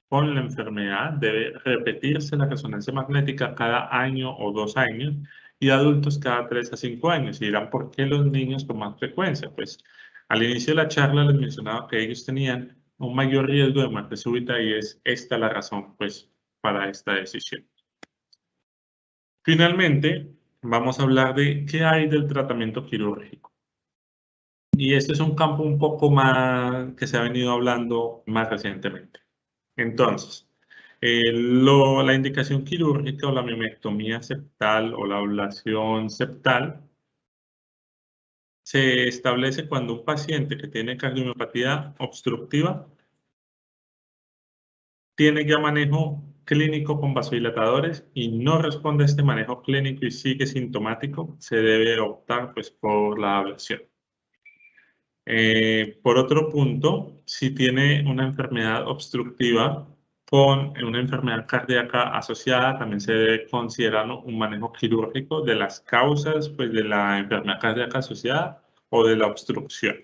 con la enfermedad debe repetirse la resonancia magnética cada año o 2 años y adultos cada 3 a 5 años. Y dirán, ¿por qué los niños con más frecuencia? Pues al inicio de la charla les mencionaba que ellos tenían un mayor riesgo de muerte súbita y es esta la razón pues para esta decisión. Finalmente, vamos a hablar de qué hay del tratamiento quirúrgico. Y este es un campo un poco más que se ha venido hablando más recientemente. Entonces, la indicación quirúrgica o la miomectomía septal o la ablación septal se establece cuando un paciente que tiene cardiomiopatía obstructiva tiene ya manejo clínico con vasodilatadores y no responde a este manejo clínico y sigue sintomático, se debe optar pues, por la ablación. Por otro punto, si tiene una enfermedad obstructiva con una enfermedad cardíaca asociada, también se debe considerar un manejo quirúrgico de las causas pues, de la enfermedad cardíaca asociada o de la obstrucción.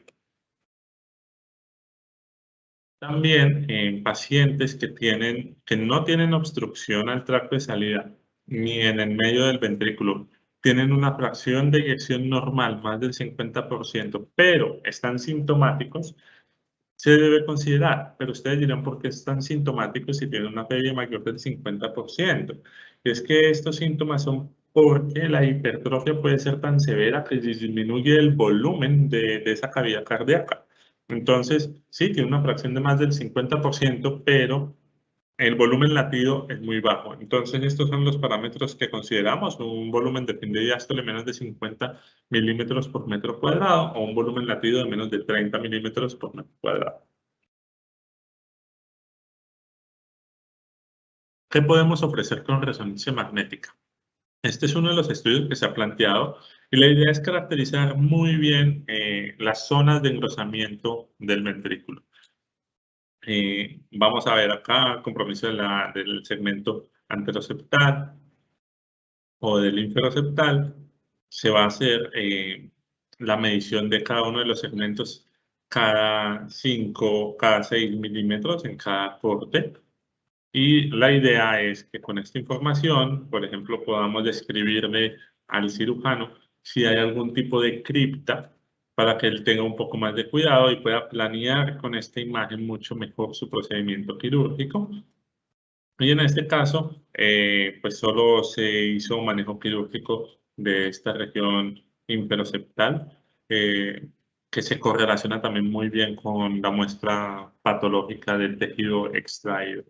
También en pacientes que no tienen obstrucción al tracto de salida ni en el medio del ventrículo, tienen una fracción de eyección normal, más del 50%, pero están sintomáticos, se debe considerar, pero ustedes dirán por qué es tan sintomático si tiene una PBI mayor del 50%. Y es que estos síntomas son porque la hipertrofia puede ser tan severa que disminuye el volumen de esa cavidad cardíaca. Entonces, sí, tiene una fracción de más del 50%, pero el volumen latido es muy bajo. Entonces, estos son los parámetros que consideramos: un volumen de fin de diástole menos de 50 milímetros por metro cuadrado o un volumen latido de menos de 30 milímetros por metro cuadrado. ¿Qué podemos ofrecer con resonancia magnética? Este es uno de los estudios que se ha planteado y la idea es caracterizar muy bien las zonas de engrosamiento del ventrículo. Vamos a ver acá el compromiso del segmento anteroseptal o del inferoseptal. Se va a hacer la medición de cada uno de los segmentos cada 6 milímetros en cada corte. Y la idea es que con esta información, por ejemplo, podamos describirle al cirujano si hay algún tipo de cripta para que él tenga un poco más de cuidado y pueda planear con esta imagen mucho mejor su procedimiento quirúrgico. Y en este caso, pues solo se hizo manejo quirúrgico de esta región inferoseptal, que se correlaciona también muy bien con la muestra patológica del tejido extraído.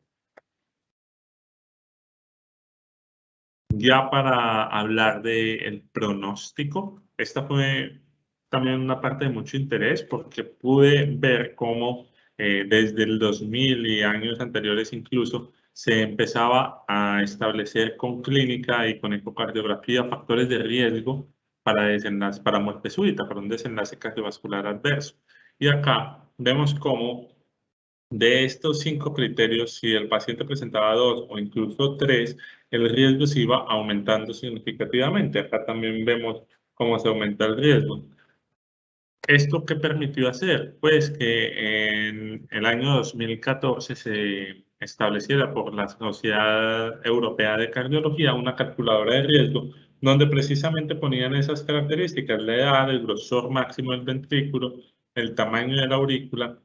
Ya para hablar del pronóstico, esta fue también una parte de mucho interés porque pude ver cómo desde el 2000 y años anteriores incluso se empezaba a establecer con clínica y con ecocardiografía factores de riesgo para muerte súbita, para un desenlace cardiovascular adverso. Y acá vemos cómo de estos 5 criterios, si el paciente presentaba 2 o incluso 3, el riesgo se iba aumentando significativamente. Acá también vemos cómo se aumenta el riesgo. ¿Esto qué permitió hacer? Pues que en el año 2014 se estableciera por la Sociedad Europea de Cardiología una calculadora de riesgo donde precisamente ponían esas características: la edad, el grosor máximo del ventrículo, el tamaño de la aurícula,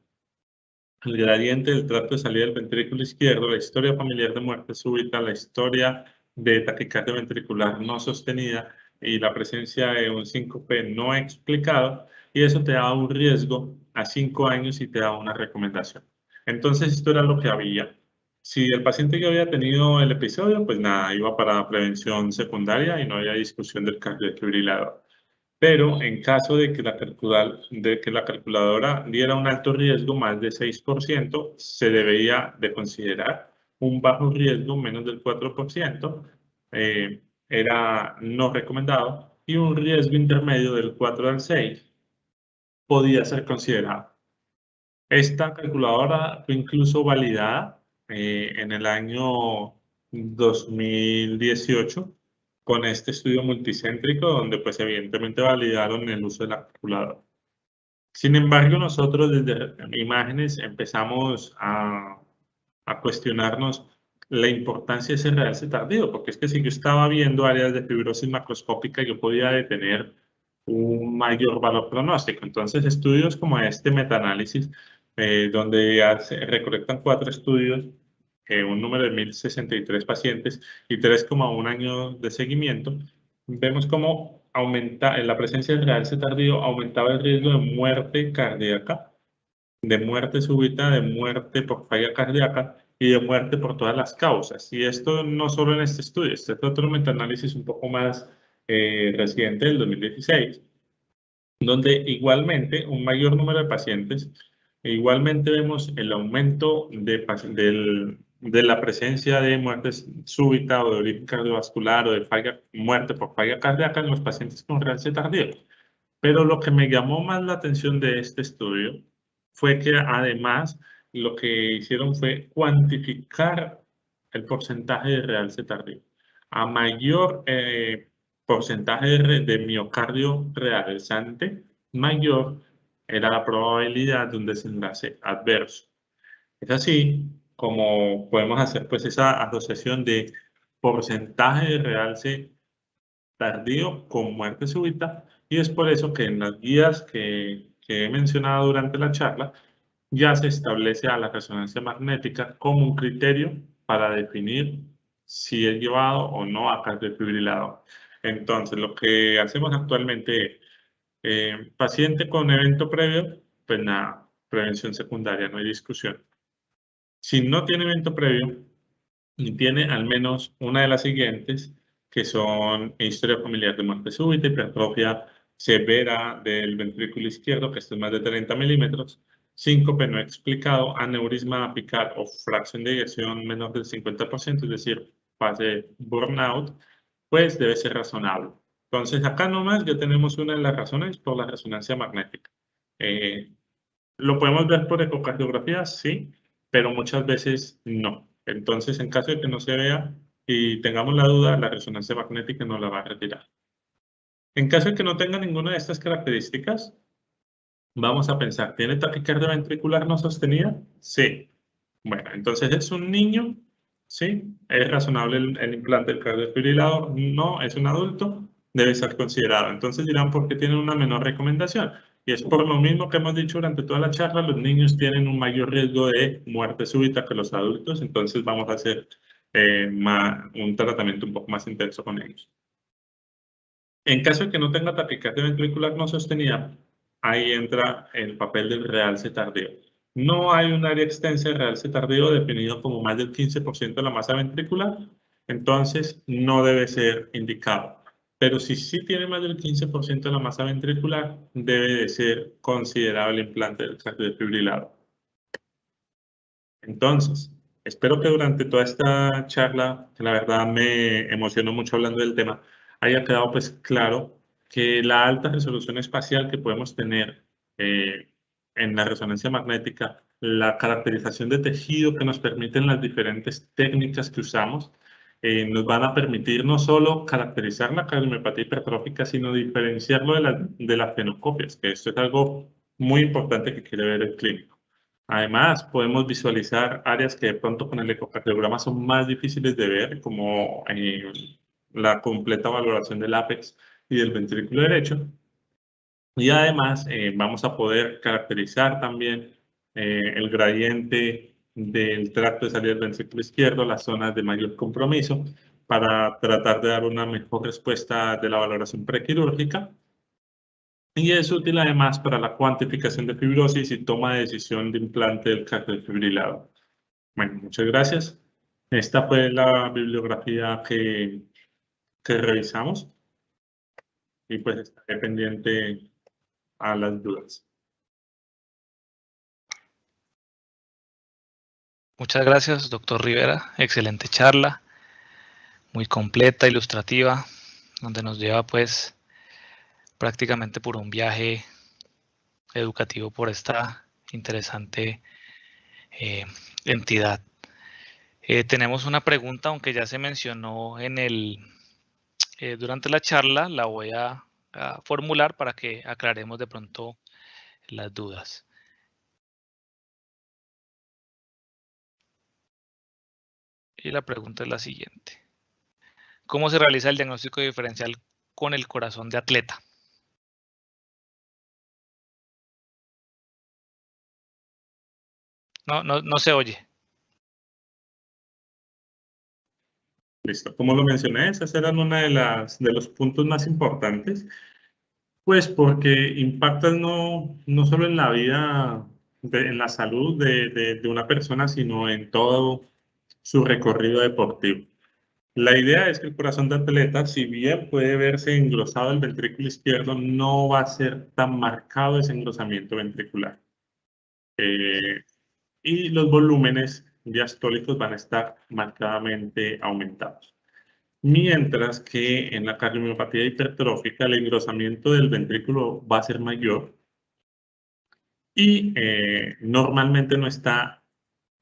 el gradiente del tracto de salida del ventrículo izquierdo, la historia familiar de muerte súbita, la historia de taquicardia ventricular no sostenida y la presencia de un síncope no explicado, y eso te da un riesgo a 5 años y te da una recomendación. Entonces, esto era lo que había. Si el paciente ya había tenido el episodio, pues nada, iba para prevención secundaria y no había discusión del cardiofibrilador. Pero en caso de que la calculadora diera un alto riesgo, más de 6%, se debería de considerar. Un bajo riesgo, menos del 4%, era no recomendado, y un riesgo intermedio del 4 al 6 podía ser considerado. Esta calculadora fue incluso validada en el año 2018 con este estudio multicéntrico, donde pues evidentemente validaron el uso de la calculadora. Sin embargo, nosotros desde imágenes empezamos a cuestionarnos la importancia de ese realce tardío, porque es que si yo estaba viendo áreas de fibrosis macroscópica, yo podía detener un mayor valor pronóstico. Entonces, estudios como este metaanálisis, donde recolectan 4 estudios, un número de 1.063 pacientes y 3,1 años de seguimiento, vemos cómo aumenta, en la presencia del realce tardío aumentaba el riesgo de muerte cardíaca, de muerte súbita, de muerte por falla cardíaca y de muerte por todas las causas. Y esto no solo en este estudio, este es otro metaanálisis un poco más reciente, del 2016, donde igualmente un mayor número de pacientes, igualmente vemos el aumento de la presencia de muerte súbita o de origen cardiovascular o de muerte por falla cardíaca en los pacientes con realce tardío. Pero lo que me llamó más la atención de este estudio fue que además lo que hicieron fue cuantificar el porcentaje de realce tardío. A mayor porcentaje de miocardio realzante, mayor era la probabilidad de un desenlace adverso. Es así como podemos hacer pues esa asociación de porcentaje de realce tardío con muerte súbita, y es por eso que en las guías que he mencionado durante la charla ya se establece a la resonancia magnética como un criterio para definir si es llevado o no a cardiofibrilador. Entonces, lo que hacemos actualmente, paciente con evento previo, pues nada, prevención secundaria, no hay discusión. Si no tiene evento previo y tiene al menos una de las siguientes, que son historia familiar de muerte súbita, hipertrofia severa del ventrículo izquierdo, que esto es más de 30 milímetros, síncope no explicado, aneurisma apical o fracción de eyección menor del 50%, es decir, fase burnout, pues debe ser razonable. Entonces, acá nomás ya tenemos una de las razones por la resonancia magnética. Eh, ¿Lo podemos ver por ecocardiografía? Sí, pero muchas veces no. Entonces, en caso de que no se vea y tengamos la duda, la resonancia magnética no la va a retirar. En caso de que no tenga ninguna de estas características, vamos a pensar, ¿tiene taquicardia ventricular no sostenida? Sí. Bueno, entonces es un niño, ¿sí? ¿Es razonable el implante del cardiofibrilador? No, es un adulto, debe ser considerado. Entonces dirán, ¿por qué tienen una menor recomendación? Y es por lo mismo que hemos dicho durante toda la charla, los niños tienen un mayor riesgo de muerte súbita que los adultos, entonces vamos a hacer un tratamiento un poco más intenso con ellos. En caso de que no tenga taquicardia ventricular no sostenida, ahí entra el papel del realce tardío. No hay un área extensa de realce tardío definido como más del 15% de la masa ventricular, entonces no debe ser indicado. Pero si sí tiene más del 15% de la masa ventricular, debe de ser considerado el implante del cardiofibrilador. Entonces, espero que durante toda esta charla, que la verdad me emocionó mucho hablando del tema, haya quedado pues claro que la alta resolución espacial que podemos tener en la resonancia magnética, la caracterización de tejido que nos permiten las diferentes técnicas que usamos, nos van a permitir no solo caracterizar la cardiomiopatía hipertrófica, sino diferenciarlo de las fenocopias, que esto es algo muy importante que quiere ver el clínico. Además, podemos visualizar áreas que de pronto con el ecocardiograma son más difíciles de ver, como la completa valoración del ápex y del ventrículo derecho. Y además, vamos a poder caracterizar también el gradiente del tracto de salida del ventrículo izquierdo, las zonas de mayor compromiso, para tratar de dar una mejor respuesta de la valoración prequirúrgica. Y es útil además para la cuantificación de fibrosis y toma de decisión de implante del cardiofibrilador. Bueno, muchas gracias. Esta fue la bibliografía que revisamos y pues estaré pendiente a las dudas. Muchas gracias, doctor Rivera. Excelente charla, muy completa, ilustrativa, donde nos lleva pues prácticamente por un viaje educativo por esta interesante entidad. Tenemos una pregunta, aunque ya se mencionó durante la charla, la voy a formular para que aclaremos de pronto las dudas. Y la pregunta es la siguiente. ¿Cómo se realiza el diagnóstico diferencial con el corazón de atleta? No se oye. Listo. Como lo mencioné, esas eran una de los puntos más importantes, pues porque impactan no solo en la vida, en la salud de una persona, sino en todo su recorrido deportivo. La idea es que el corazón de atleta, si bien puede verse engrosado el ventrículo izquierdo, no va a ser tan marcado ese engrosamiento ventricular. Y los volúmenes diastólicos van a estar marcadamente aumentados. Mientras que en la cardiomiopatía hipertrófica el engrosamiento del ventrículo va a ser mayor y normalmente no está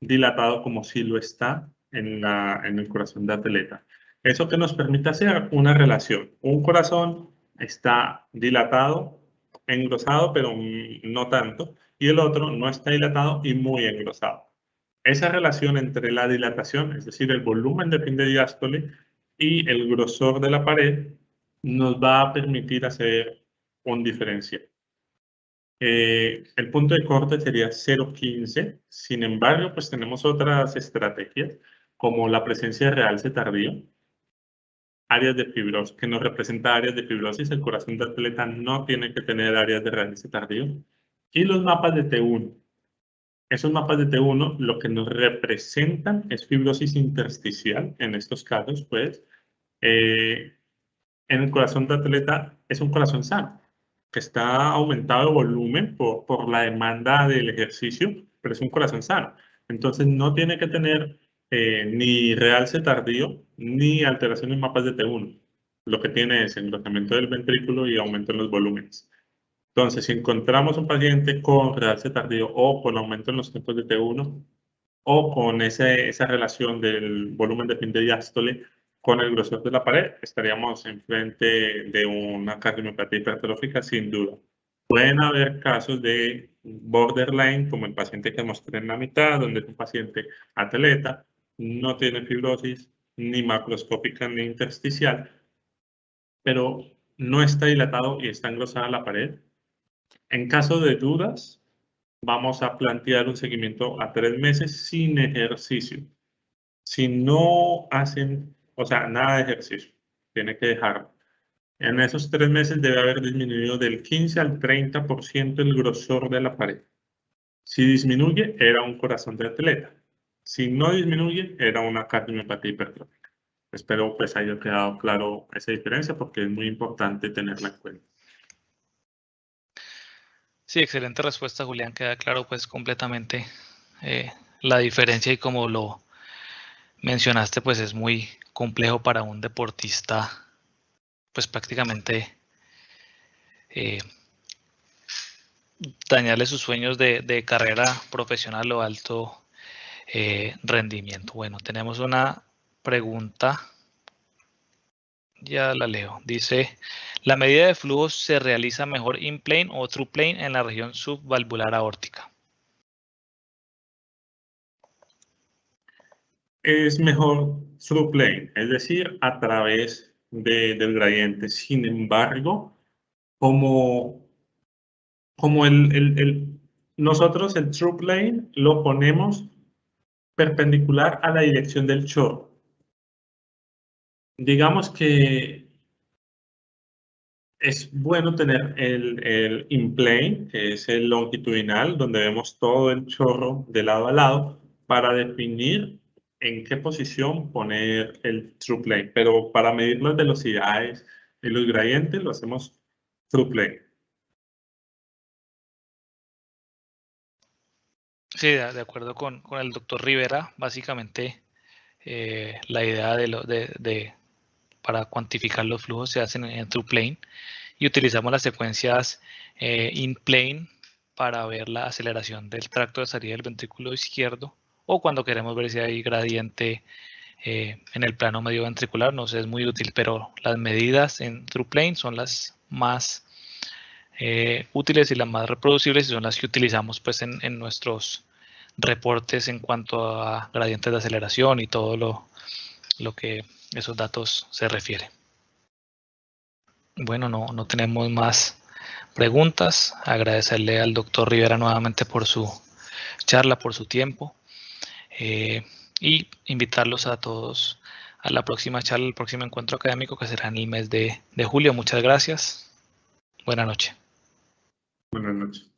dilatado como si lo está en el corazón de atleta. Eso que nos permite hacer una relación. Un corazón está dilatado, engrosado, pero no tanto, y el otro no está dilatado y muy engrosado. Esa relación entre la dilatación, es decir, el volumen de fin de diástole, y el grosor de la pared, nos va a permitir hacer un diferencial. El punto de corte sería 0,15. Sin embargo, pues tenemos otras estrategias, como la presencia de realce tardío, áreas de fibrosis, que nos representa áreas de fibrosis. El corazón de atleta no tiene que tener áreas de realce tardío. Y los mapas de T1. Esos mapas de T1 lo que nos representan es fibrosis intersticial. En estos casos, pues, en el corazón de atleta es un corazón sano, que está aumentado de volumen por la demanda del ejercicio, pero es un corazón sano. Entonces no tiene que tener ni realce tardío ni alteración en mapas de T1. Lo que tiene es engrosamiento del ventrículo y aumento en los volúmenes. Entonces, si encontramos un paciente con realce tardío o con aumento en los tiempos de T1 o con esa relación del volumen de fin de diástole con el grosor de la pared, estaríamos enfrente de una cardiomiopatía hipertrófica sin duda. Pueden haber casos de borderline, como el paciente que mostré en la mitad, donde es un paciente atleta, no tiene fibrosis ni macroscópica ni intersticial, pero no está dilatado y está engrosada la pared. En caso de dudas, vamos a plantear un seguimiento a 3 meses sin ejercicio. Si no hacen, o sea, nada de ejercicio, tiene que dejarlo. En esos 3 meses debe haber disminuido del 15 al 30% el grosor de la pared. Si disminuye, era un corazón de atleta. Si no disminuye, era una cardiomiopatía hipertrófica. Espero pues haya quedado claro esa diferencia porque es muy importante tenerla en cuenta. Sí, excelente respuesta, Julián. Queda claro pues completamente la diferencia, y como lo mencionaste, pues es muy complejo para un deportista pues prácticamente dañarle sus sueños de carrera profesional o alto rendimiento. Bueno, tenemos una pregunta, ya la leo. Dice, ¿la medida de flujo se realiza mejor in-plane o through-plane en la región subvalvular aórtica? Es mejor through plane, es decir, a través del gradiente. Sin embargo, como nosotros el true plane lo ponemos perpendicular a la dirección del chorro. Digamos que es bueno tener el in-plane, que es el longitudinal, donde vemos todo el chorro de lado a lado, para definir en qué posición poner el true plane. Pero para medir las velocidades y los gradientes lo hacemos true plane. Sí, de acuerdo con el doctor Rivera, básicamente la idea para cuantificar los flujos se hace en true plane, y utilizamos las secuencias in plane para ver la aceleración del tracto de salida del ventrículo izquierdo, o cuando queremos ver si hay gradiente en el plano medio ventricular. No sé, es muy útil, pero las medidas en true plane son las más útiles y las más reproducibles, y son las que utilizamos pues en nuestros reportes en cuanto a gradientes de aceleración y todo lo que esos datos se refiere. Bueno, no tenemos más preguntas. Agradecerle al doctor Rivera nuevamente por su charla, por su tiempo, y invitarlos a todos a la próxima charla, el próximo encuentro académico, que será en el mes de julio. Muchas gracias. Buenas noches. Buenas noches.